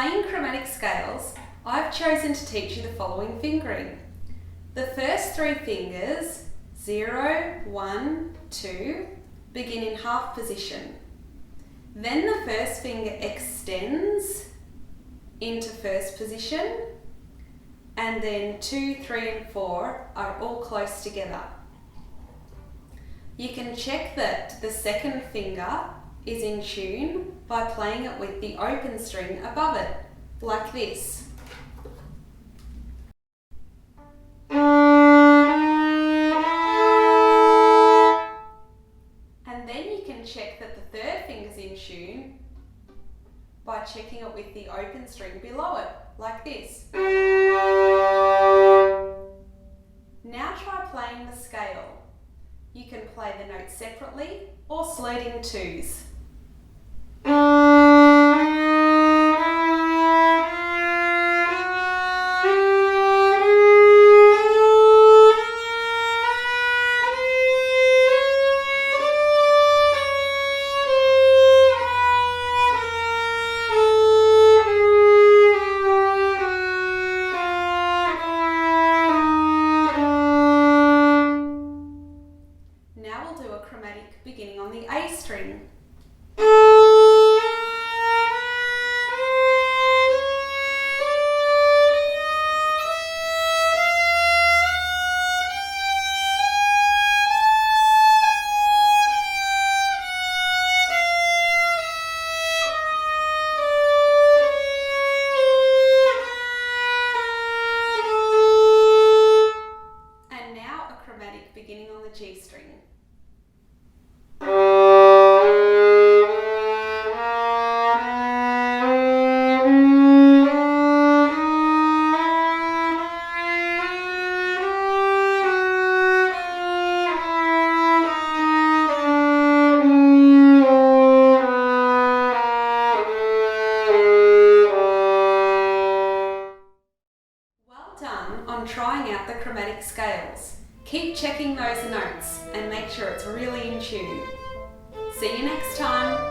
playing chromatic scales, I've chosen to teach you the following fingering. The first three fingers, 0, 1, 2, begin in half position. Then the first finger extends into first position, and then 2, 3 and 4 are all close together. You can check that the second finger is in tune by playing it with the open string above it, like this. And then you can check that the third finger's in tune by checking it with the open string below it, like this. Now try playing the scale. You can play the notes separately or slowed in twos. Now we'll do a chromatic beginning on the A string. And now a chromatic beginning on the G string. Well done on trying out the chromatic scales. Keep checking those notes and make sure it's really in tune. See you next time.